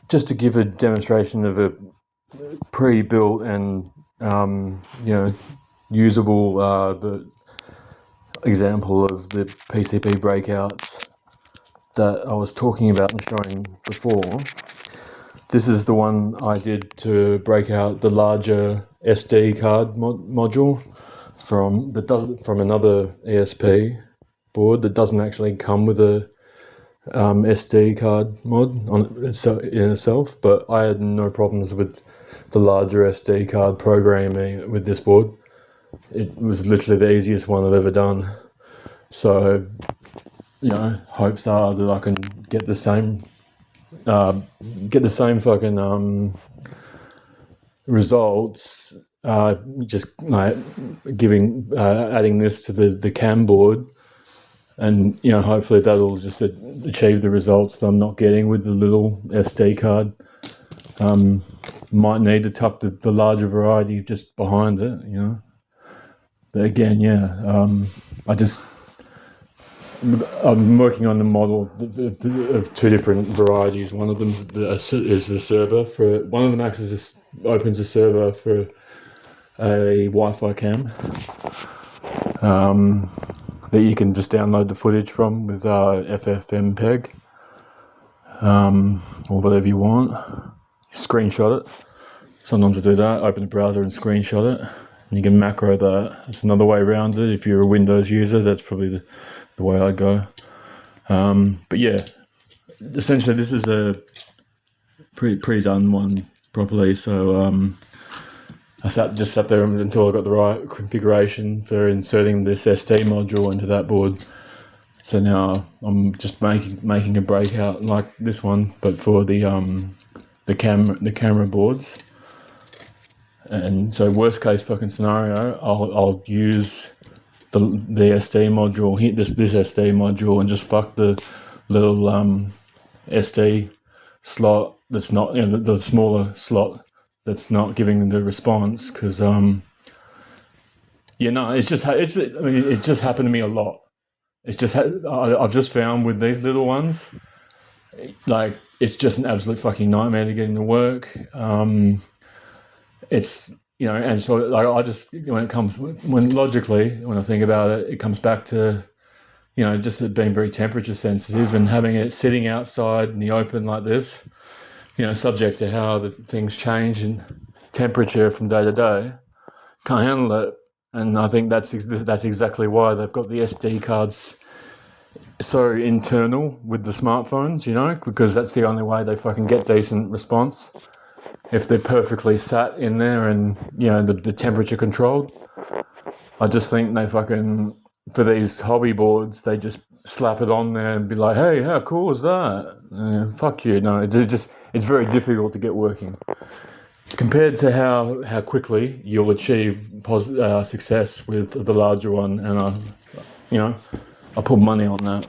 Just to give a demonstration of a pre-built and usable the example of the PCB breakouts that I was talking about and showing before. This is the one I did to break out the larger SD card module from another ESP board that doesn't actually come with a SD card mod in itself, but I had no problems with the larger SD card programming with this board. It was literally the easiest one I've ever done. So, hopes are that I can get the same fucking results. Just like adding this to the CAM board, and hopefully that'll just achieve the results that I'm not getting with the little SD card. Might need to tuck the larger variety just behind it, But again, I'm working on the model of two different varieties. One of them is the server for one of them opens a server for a Wi-Fi cam that you can just download the footage from with FFmpeg or whatever you want. Screenshot it. Sometimes I do that. Open the browser and screenshot it. And you can macro that. It's another way around it. If you're a Windows user, that's probably the way I'd go. But yeah, essentially this is a pre-done one properly. So I just sat there until I got the right configuration for inserting this SD module into that board. So now I'm just making a breakout like this one, but for the camera boards. And so worst case fucking scenario, I'll use the SD module, hit this SD module, and just fuck the little SD slot that's not the smaller slot that's not giving the response, because it just happened to me a lot. I've just found with these little ones, like, it's just an absolute fucking nightmare to get into work. It's and so like when I think about it, it comes back to just it being very temperature sensitive and having it sitting outside in the open like this, subject to how the things change in temperature from day to day. Can't handle it, and I think that's exactly why they've got the SD cards so internal with the smartphones, because that's the only way they fucking get decent response. If they're perfectly sat in there and the temperature controlled, I just think they fucking, for these hobby boards, they just slap it on there and be like, hey, how cool is that? Fuck you. No, it's very difficult to get working compared to how quickly you'll achieve success with the larger one, and I put money on that.